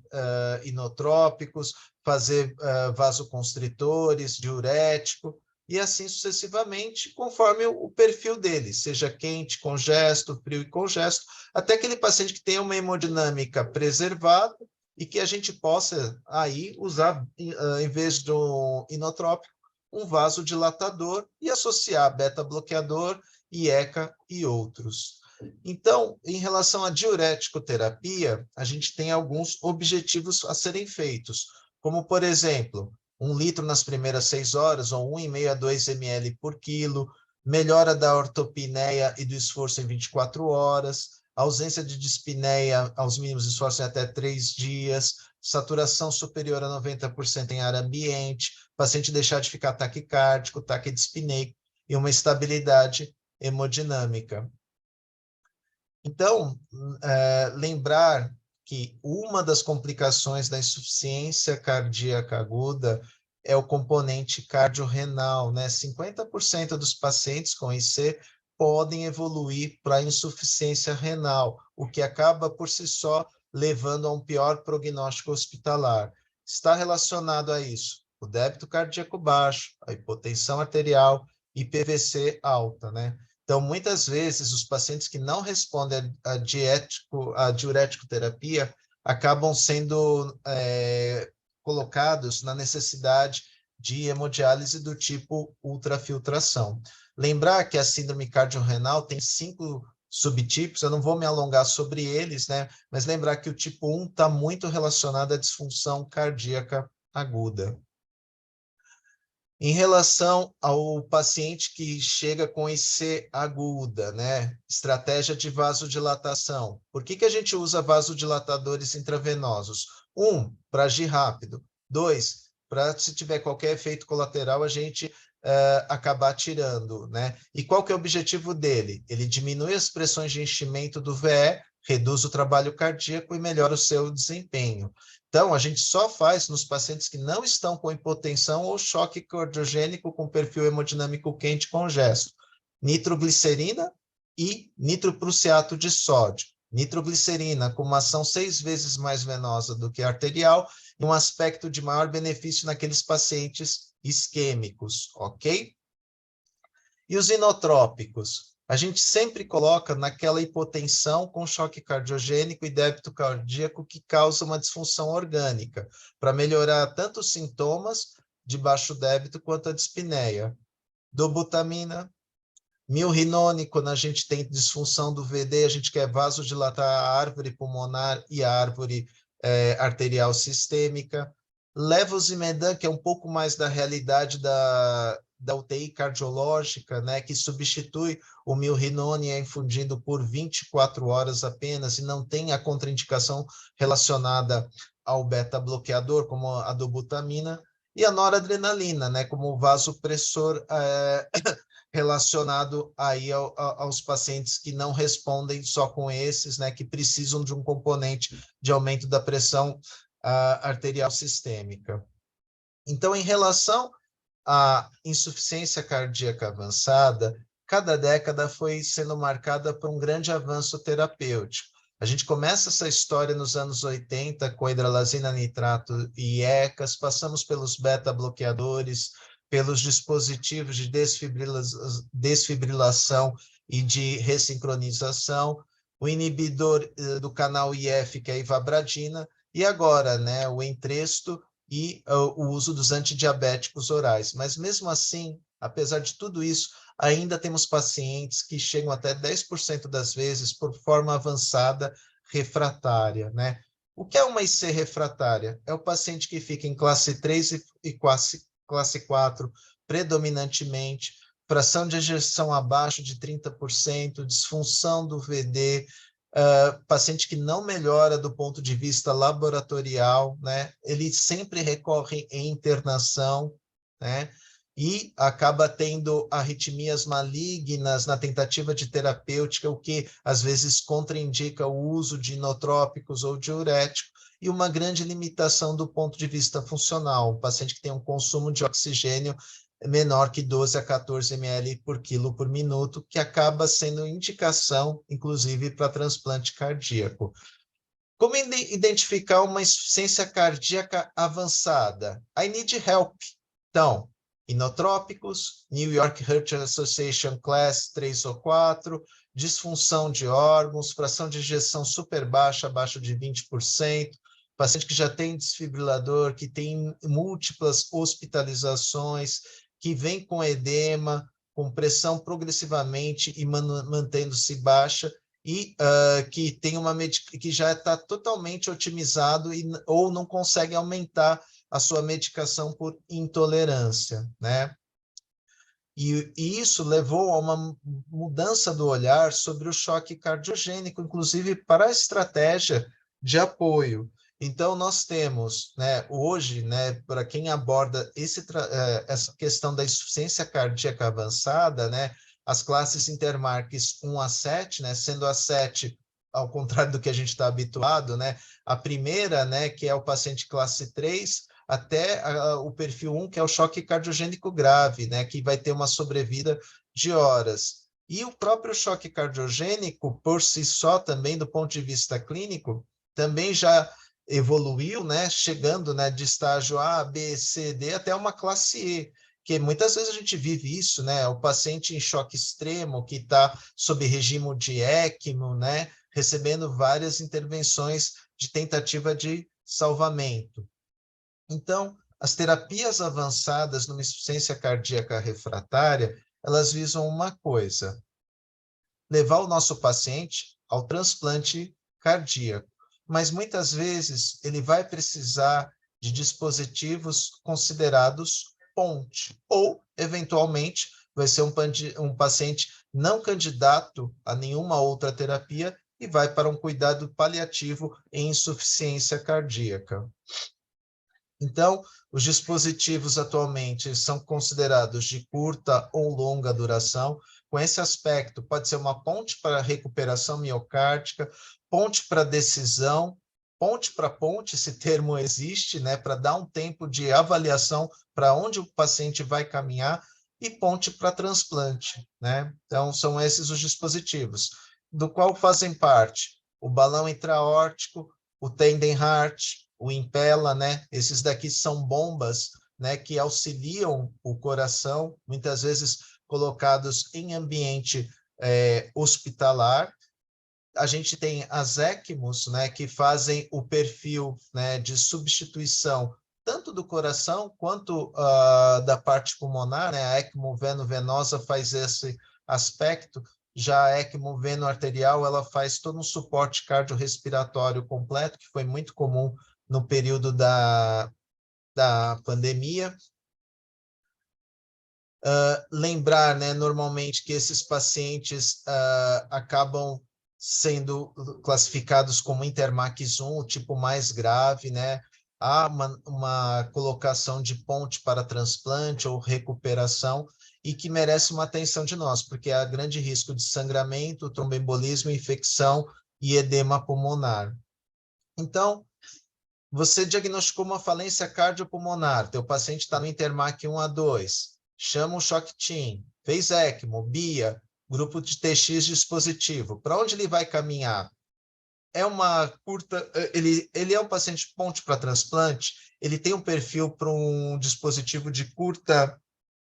inotrópicos, fazer vasoconstritores, diurético, e assim sucessivamente, conforme o perfil dele, seja quente, congesto, frio e congesto, até aquele paciente que tem uma hemodinâmica preservada e que a gente possa aí usar, em vez do inotrópico, um vasodilatador e associar beta-bloqueador, IECA e outros. Então, em relação à diurético-terapia, a gente tem alguns objetivos a serem feitos, como, por exemplo, 1 litro nas primeiras 6 horas, ou 1,5 a 2 ml por quilo, melhora da ortopneia e do esforço em 24 horas, ausência de dispneia aos mínimos esforços em até 3 dias, saturação superior a 90% em ar ambiente, paciente deixar de ficar taquicárdico, taquidispneico e uma estabilidade hemodinâmica. Então, lembrar que uma das complicações da insuficiência cardíaca aguda é o componente cardiorrenal, né? 50% dos pacientes com IC podem evoluir para insuficiência renal, o que acaba por si só levando a um pior prognóstico hospitalar. Está relacionado a isso o débito cardíaco baixo, a hipotensão arterial e PVC alta, né? Então, muitas vezes, os pacientes que não respondem à diurético-terapia acabam sendo colocados na necessidade de hemodiálise do tipo ultrafiltração. Lembrar que a síndrome cardiorrenal tem 5 subtipos, eu não vou me alongar sobre eles, né? Mas lembrar que o tipo 1 está muito relacionado à disfunção cardíaca aguda. Em relação ao paciente que chega com IC aguda, né? Estratégia de vasodilatação. Por que a gente usa vasodilatadores intravenosos? 1, para agir rápido. 2, para se tiver qualquer efeito colateral, a gente acabar tirando, né? E qual que é o objetivo dele? Ele diminui as pressões de enchimento do VE, reduz o trabalho cardíaco e melhora o seu desempenho. Então, a gente só faz nos pacientes que não estão com hipotensão ou choque cardiogênico com perfil hemodinâmico quente congesto. Nitroglicerina e nitroprussiato de sódio. Nitroglicerina com uma ação 6 vezes mais venosa do que a arterial e um aspecto de maior benefício naqueles pacientes isquêmicos, ok? E os inotrópicos? A gente sempre coloca naquela hipotensão com choque cardiogênico e débito cardíaco que causa uma disfunção orgânica, para melhorar tanto os sintomas de baixo débito quanto a dispneia. Dobutamina, milrinone, quando a gente tem disfunção do VD, a gente quer vasodilatar a árvore pulmonar e a árvore arterial sistêmica. Levosimedan, que é um pouco mais da realidade da UTI cardiológica, né, que substitui o milrinone infundido por 24 horas apenas e não tem a contraindicação relacionada ao beta-bloqueador, como a dobutamina, e a noradrenalina, né, como vasopressor relacionado aí aos pacientes que não respondem só com esses, né, que precisam de um componente de aumento da pressão arterial sistêmica. Então, em relação à insuficiência cardíaca avançada, cada década foi sendo marcada por um grande avanço terapêutico. A gente começa essa história nos anos 80 com a hidralazina nitrato e ECAs, passamos pelos beta-bloqueadores, pelos dispositivos de desfibrilação e de ressincronização, o inibidor do canal IF, que é a ivabradina, e agora, né, o Entresto e o uso dos antidiabéticos orais. Mas mesmo assim, apesar de tudo isso, ainda temos pacientes que chegam até 10% das vezes por forma avançada refratária, né? O que é uma IC refratária? É o paciente que fica em classe 3 e classe 4, predominantemente, fração de ejeção abaixo de 30%, disfunção do VD, paciente que não melhora do ponto de vista laboratorial, né? Ele sempre recorre em internação, né? E acaba tendo arritmias malignas na tentativa de terapêutica, o que às vezes contraindica o uso de inotrópicos ou diurético, e uma grande limitação do ponto de vista funcional, um paciente que tem um consumo de oxigênio menor que 12 a 14 ml por quilo por minuto, que acaba sendo indicação, inclusive, para transplante cardíaco. Como identificar uma insuficiência cardíaca avançada? I need help. Então, inotrópicos, New York Heart Association Class 3 ou 4, disfunção de órgãos, fração de ejeção super baixa, abaixo de 20%, paciente que já tem desfibrilador, que tem múltiplas hospitalizações, que vem com edema, com pressão progressivamente e mantendo-se baixa, e que tem que já está totalmente otimizado ou não consegue aumentar a sua medicação por intolerância, né? E isso levou a uma mudança do olhar sobre o choque cardiogênico, inclusive para a estratégia de apoio. Então, nós temos, né, hoje, né, para quem aborda essa questão da insuficiência cardíaca avançada, né, as classes Intermarques 1 a 7, né, sendo a 7, ao contrário do que a gente está habituado, né, a primeira, né, que é o paciente classe 3, até o perfil 1, que é o choque cardiogênico grave, né, que vai ter uma sobrevida de horas. E o próprio choque cardiogênico, por si só, também do ponto de vista clínico, também já evoluiu, né, chegando, né, de estágio A, B, C, D, até uma classe E, que muitas vezes a gente vive isso, né, o paciente em choque extremo, que está sob regime de ECMO, né, recebendo várias intervenções de tentativa de salvamento. Então, as terapias avançadas numa insuficiência cardíaca refratária, elas visam uma coisa: levar o nosso paciente ao transplante cardíaco. Mas muitas vezes ele vai precisar de dispositivos considerados ponte, ou, eventualmente, vai ser um paciente não candidato a nenhuma outra terapia e vai para um cuidado paliativo em insuficiência cardíaca. Então, os dispositivos atualmente são considerados de curta ou longa duração, com esse aspecto. Pode ser uma ponte para recuperação miocárdica, ponte para decisão, ponte para ponte, esse termo existe, né, para dar um tempo de avaliação para onde o paciente vai caminhar, e ponte para transplante, né? Então, são esses os dispositivos, do qual fazem parte o balão intraórtico, o Tandem Heart, o Impella, né? Esses daqui são bombas, né, que auxiliam o coração, muitas vezes colocados em ambiente hospitalar. A gente tem as ECMOs, né, que fazem o perfil, né, de substituição tanto do coração quanto da parte pulmonar, né? A ECMO veno-venosa faz esse aspecto, já a ECMO veno-arterial, ela faz todo um suporte cardiorrespiratório completo, que foi muito comum no período da pandemia. Lembrar, né, normalmente, que esses pacientes acabam sendo classificados como Intermax 1, o tipo mais grave, né? Há uma colocação de ponte para transplante ou recuperação e que merece uma atenção de nós, porque há grande risco de sangramento, tromboembolismo, infecção e edema pulmonar. Então, você diagnosticou uma falência cardiopulmonar, teu paciente está no Intermac 1 a 2, chama o shock team, fez ECMO, BIA, grupo de TX dispositivo. Para onde ele vai caminhar? É uma curta... Ele é um paciente ponte para transplante? Ele tem um perfil para um dispositivo de curta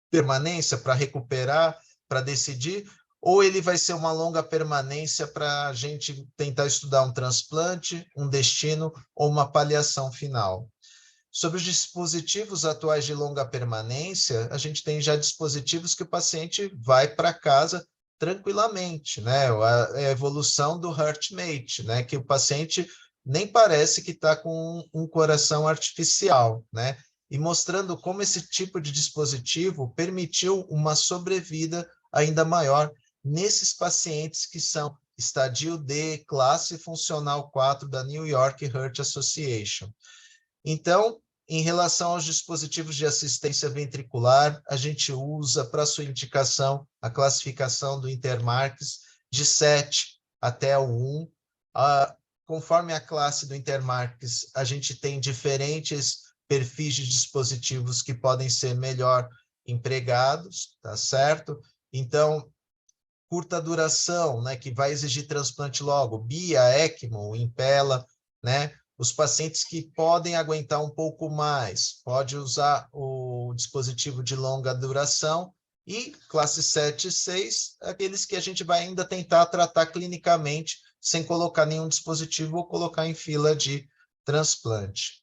permanência para recuperar, para decidir? Ou ele vai ser uma longa permanência para a gente tentar estudar um transplante, um destino ou uma paliação final? Sobre os dispositivos atuais de longa permanência, a gente tem já dispositivos que o paciente vai para casa tranquilamente, né? A evolução do HeartMate, né? Que o paciente nem parece que está com um coração artificial, né? E mostrando como esse tipo de dispositivo permitiu uma sobrevida ainda maior nesses pacientes que são estadio D, classe funcional 4 da New York Heart Association. Então, em relação aos dispositivos de assistência ventricular, a gente usa para sua indicação a classificação do Intermarks de 7 até o 1. Conforme a classe do Intermarks, a gente tem diferentes perfis de dispositivos que podem ser melhor empregados, tá certo? Então, curta duração, né, que vai exigir transplante logo, BIA, ECMO, Impella, né? Os pacientes que podem aguentar um pouco mais, pode usar o dispositivo de longa duração, e classe 7 e 6, aqueles que a gente vai ainda tentar tratar clinicamente, sem colocar nenhum dispositivo ou colocar em fila de transplante.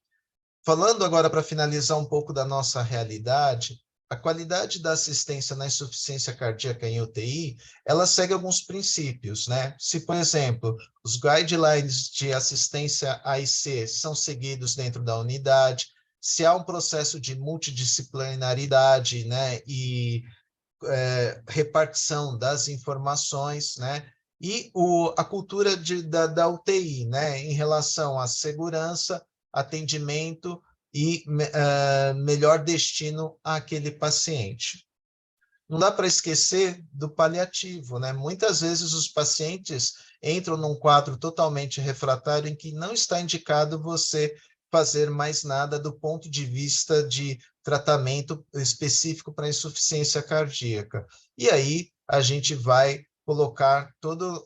Falando agora, para finalizar um pouco da nossa realidade, a qualidade da assistência na insuficiência cardíaca em UTI, ela segue alguns princípios, né? Se, por exemplo, os guidelines de assistência AIC são seguidos dentro da unidade, se há um processo de multidisciplinaridade, né, e repartição das informações, né, e a cultura da UTI, né, em relação à segurança, atendimento e melhor destino àquele paciente. Não dá para esquecer do paliativo, né? Muitas vezes os pacientes entram num quadro totalmente refratário em que não está indicado você fazer mais nada do ponto de vista de tratamento específico para insuficiência cardíaca. E aí a gente vai colocar todo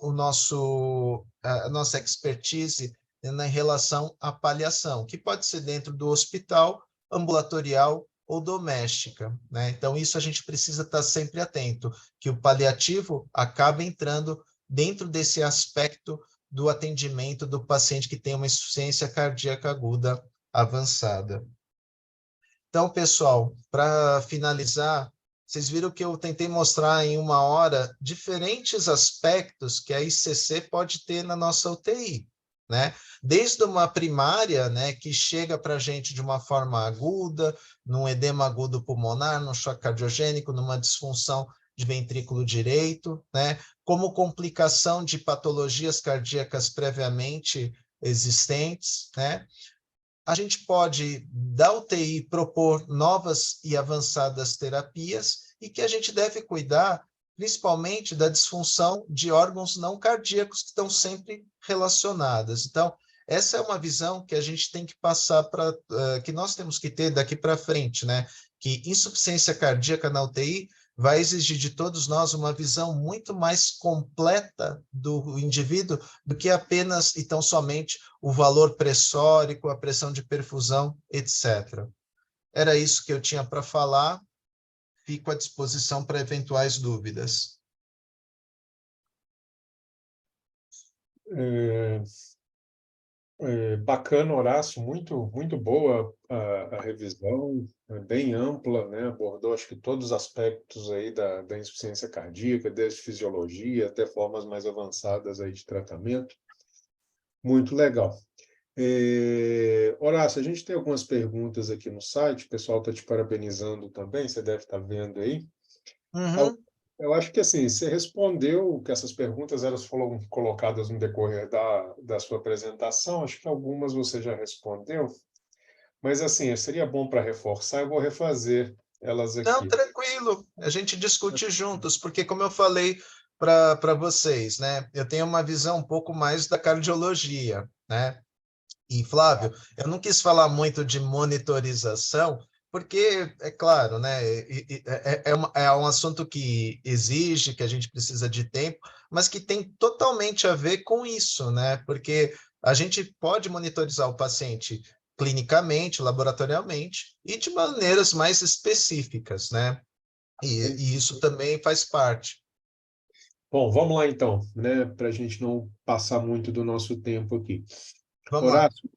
a nossa expertise em relação à paliação, que pode ser dentro do hospital, ambulatorial ou doméstica, né? Então, isso a gente precisa estar sempre atento, que o paliativo acaba entrando dentro desse aspecto do atendimento do paciente que tem uma insuficiência cardíaca aguda avançada. Então, pessoal, para finalizar, vocês viram que eu tentei mostrar em 1 hora diferentes aspectos que a ICC pode ter na nossa UTI, né? Desde uma primária, né, que chega para a gente de uma forma aguda, num edema agudo pulmonar, num choque cardiogênico, numa disfunção de ventrículo direito, né, como complicação de patologias cardíacas previamente existentes, né? A gente pode, da UTI, propor novas e avançadas terapias e que a gente deve cuidar principalmente da disfunção de órgãos não cardíacos que estão sempre relacionadas. Então, essa é uma visão que a gente tem que passar para, que nós temos que ter daqui para frente, né? Que insuficiência cardíaca na UTI vai exigir de todos nós uma visão muito mais completa do indivíduo do que apenas e tão somente o valor pressórico, a pressão de perfusão, etc. Era isso que eu tinha para falar. Fico à disposição para eventuais dúvidas. Bacana, Horácio, muito boa a revisão, bem ampla, né? Abordou, acho que todos os aspectos aí da insuficiência cardíaca, desde fisiologia até formas mais avançadas aí de tratamento. Muito legal. Horácio, a gente tem algumas perguntas aqui no site, o pessoal está te parabenizando também, você deve estar vendo aí. Uhum. Eu acho que assim, você respondeu que essas perguntas elas foram colocadas no decorrer da sua apresentação, acho que algumas você já respondeu, mas assim, seria bom para reforçar, eu vou refazer elas Não, aqui. tranquilo, a gente discute juntos, porque como eu falei para vocês, né, eu tenho uma visão um pouco mais da cardiologia, né? E Flávio, eu não quis falar muito de monitorização, porque é claro, né, é um assunto que exige, que a gente precisa de tempo, mas que tem totalmente a ver com isso, né? Porque a gente pode monitorizar o paciente clinicamente, laboratorialmente e de maneiras mais específicas, né? E isso também faz parte. Bom, vamos lá então, né, para a gente não passar muito do nosso tempo aqui. Vamos lá. Horácio,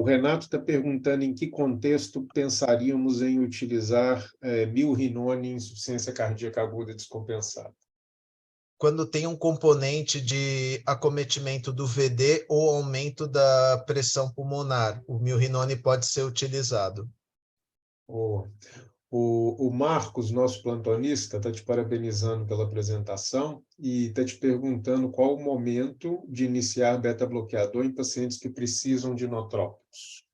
o Renato está perguntando em que contexto pensaríamos em utilizar milrinone em insuficiência cardíaca aguda descompensada. Quando tem um componente de acometimento do VD ou aumento da pressão pulmonar, o milrinone pode ser utilizado. O Marcos, nosso plantonista, está te parabenizando pela apresentação e está te perguntando qual o momento de iniciar beta-bloqueador em pacientes que precisam de inotrópicos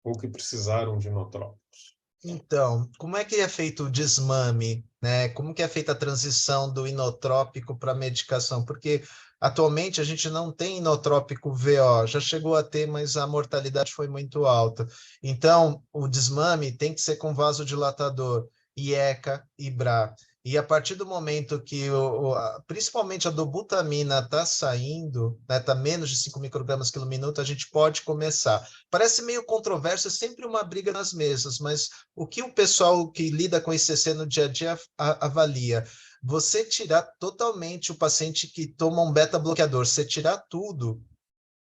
ou que precisaram de inotrópicos. Então, como é que é feito o desmame, né? Como que é feita a transição do inotrópico para a medicação? Porque atualmente a gente não tem inotrópico VO, já chegou a ter, mas a mortalidade foi muito alta. Então, o desmame tem que ser com vasodilatador, IECA e BRA. E a partir do momento que, principalmente a dobutamina está saindo, né, está menos de 5 microgramas quilo minuto, a gente pode começar. Parece meio controverso, é sempre uma briga nas mesas, mas o que o pessoal que lida com ICC no dia a dia avalia? Você tirar totalmente o paciente que toma um beta-bloqueador, você tirar tudo,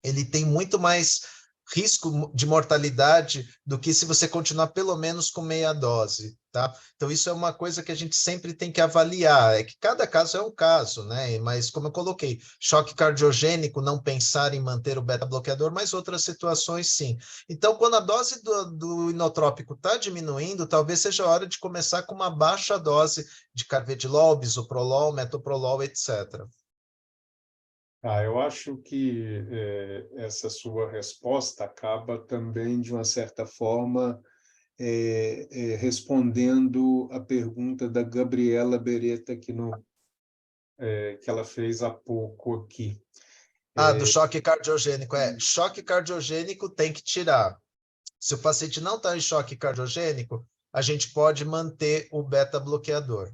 ele tem muito mais risco de mortalidade do que se você continuar pelo menos com meia dose, tá? Então isso é uma coisa que a gente sempre tem que avaliar, é que cada caso é um caso, né? Mas como eu coloquei, choque cardiogênico, não pensar em manter o beta-bloqueador, mas outras situações sim. Então quando a dose do inotrópico está diminuindo, talvez seja a hora de começar com uma baixa dose de carvedilol, bisoprolol, metoprolol, etc. Eu acho que essa sua resposta acaba também, de uma certa forma, respondendo a pergunta da Gabriela Beretta que ela fez há pouco aqui. Do choque cardiogênico. Choque cardiogênico tem que tirar. Se o paciente não está em choque cardiogênico, a gente pode manter o beta-bloqueador.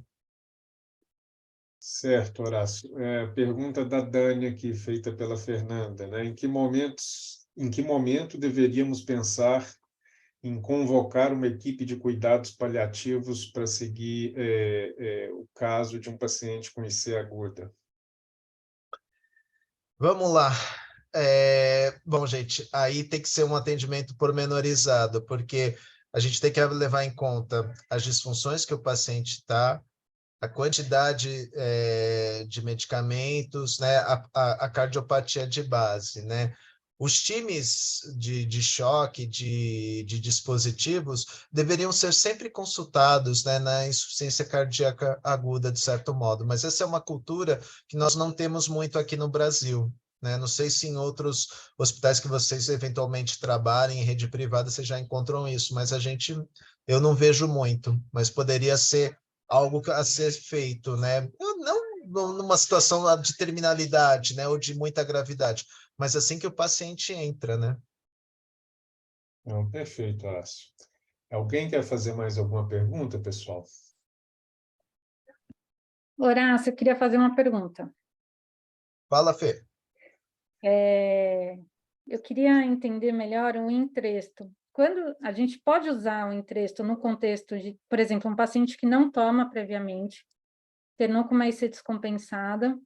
Certo, Horácio. Pergunta da Dani aqui, feita pela Fernanda, né? Em que momento deveríamos pensar em convocar uma equipe de cuidados paliativos para seguir o caso de um paciente com IC aguda? Vamos lá. Bom, gente, aí tem que ser um atendimento pormenorizado, porque a gente tem que levar em conta as disfunções que o paciente está, a quantidade de medicamentos, né, a cardiopatia de base, né? Os times de choque, de dispositivos, deveriam ser sempre consultados, né, na insuficiência cardíaca aguda, de certo modo, mas essa é uma cultura que nós não temos muito aqui no Brasil, né? Não sei se em outros hospitais que vocês eventualmente trabalhem, em rede privada, vocês já encontram isso, mas eu não vejo muito, mas poderia ser algo a ser feito, né? Eu não numa situação lá de terminalidade, né, ou de muita gravidade, mas assim que o paciente entra, né? Não, perfeito, Horácio. Alguém quer fazer mais alguma pergunta, pessoal? Horácio, eu queria fazer uma pergunta. Fala, Fê. Eu queria entender melhor o entresto. Quando a gente pode usar o entresto no contexto de, por exemplo, um paciente que não toma previamente, terminou com uma IC descompensada,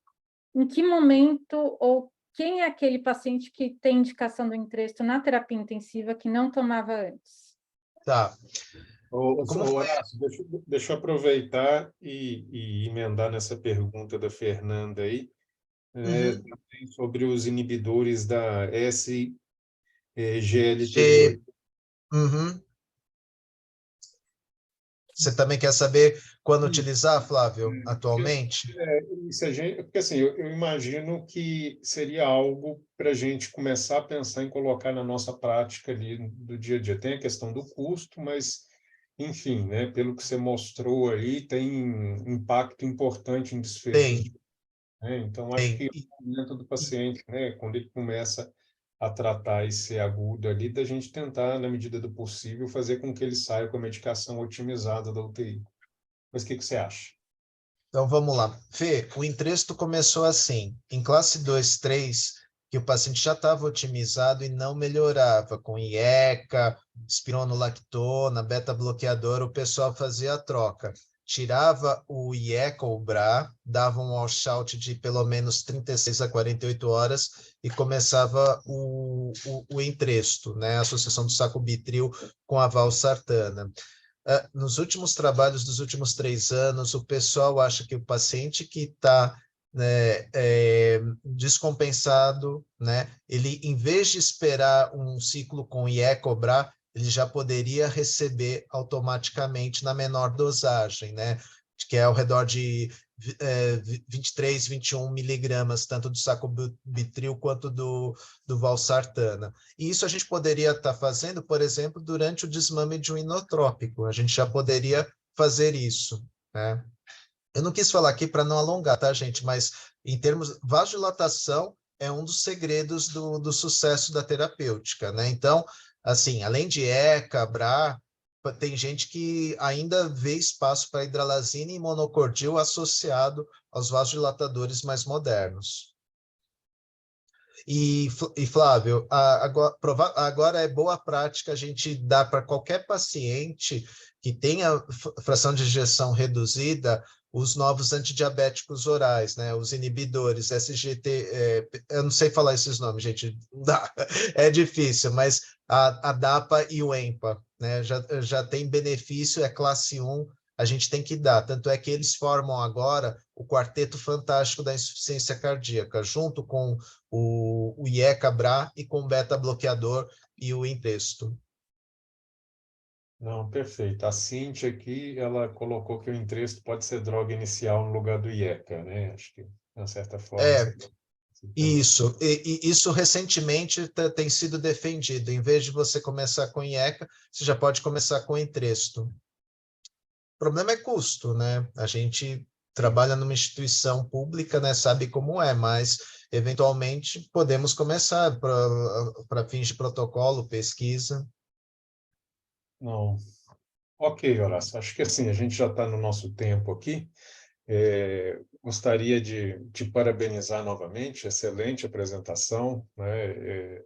em que momento ou quem é aquele paciente que tem indicação do entresto na terapia intensiva que não tomava antes? Tá. Como foi? Horácio, deixa eu aproveitar e emendar nessa pergunta da Fernanda aí, Uhum. também sobre os inibidores da SGLT2. Uhum. Você também quer saber quando utilizar, Flávio, atualmente? Porque assim, eu imagino que seria algo para a gente começar a pensar em colocar na nossa prática ali do dia a dia. Tem a questão do custo, mas, enfim, né, pelo que você mostrou aí, tem impacto importante em desfechos, Tem, né? Então, acho tem. que o momento do paciente, né, quando ele começa a tratar esse agudo ali, da gente tentar, na medida do possível, fazer com que ele saia com a medicação otimizada da UTI. Mas o que você acha? Então vamos lá. Fê, o entresto começou assim, em classe 2, 3, que o paciente já estava otimizado e não melhorava, com IECA, espironolactona, beta-bloqueador, o pessoal fazia a troca. Tirava o IECA ou o BRA, dava um washout de pelo menos 36 a 48 horas e começava o entresto, né? A associação do sacubitril com a valsartana. Nos últimos trabalhos dos últimos 3 anos, o pessoal acha que o paciente que está, né, descompensado, né, ele, em vez de esperar um ciclo com IE cobrar, ele já poderia receber automaticamente na menor dosagem, né, que é ao redor de 23, 21 miligramas, tanto do sacubitril quanto do valsartana. E isso a gente poderia estar fazendo, por exemplo, durante o desmame de um inotrópico. A gente já poderia fazer isso, né? Eu não quis falar aqui para não alongar, tá, gente? Mas em termos, vasodilatação é um dos segredos do sucesso da terapêutica, né? Então, assim, além de ECA, BRA, tem gente que ainda vê espaço para hidralazina e monocordil associado aos vasodilatadores mais modernos. E Flávio, agora é boa prática a gente dar para qualquer paciente que tenha fração de ejeção reduzida os novos antidiabéticos orais, né? Os inibidores, SGT, eu não sei falar esses nomes, gente, é difícil, mas a DAPA e o EMPA, né? Já tem benefício, é classe 1, a gente tem que dar. Tanto é que eles formam agora o quarteto fantástico da insuficiência cardíaca, junto com o IECA, BRA e com o beta-bloqueador e o Entresto. Não, perfeito. A Cíntia aqui, ela colocou que o Entresto pode ser droga inicial no lugar do IECA, né? Acho que, de uma certa forma, É, você também. isso. E isso recentemente tem sido defendido. Em vez de você começar com IECA, você já pode começar com Entresto. O problema é custo, né? A gente trabalha numa instituição pública, né? Sabe como é, mas eventualmente podemos começar para fins de protocolo, pesquisa. Não. Ok, Horácio. Acho que assim, a gente já está no nosso tempo aqui. Gostaria de te parabenizar novamente, excelente apresentação, né? O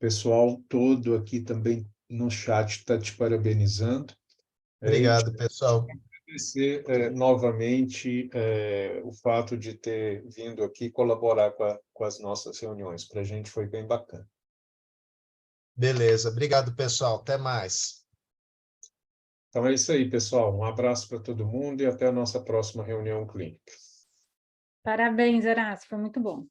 pessoal todo aqui também no chat está te parabenizando. E te Obrigado, pessoal. agradecer novamente o fato de ter vindo aqui colaborar com as nossas reuniões. Para a gente foi bem bacana. Beleza. Obrigado, pessoal. Até mais. Então é isso aí, pessoal. Um abraço para todo mundo e até a nossa próxima reunião clínica. Parabéns, Horácio, foi muito bom.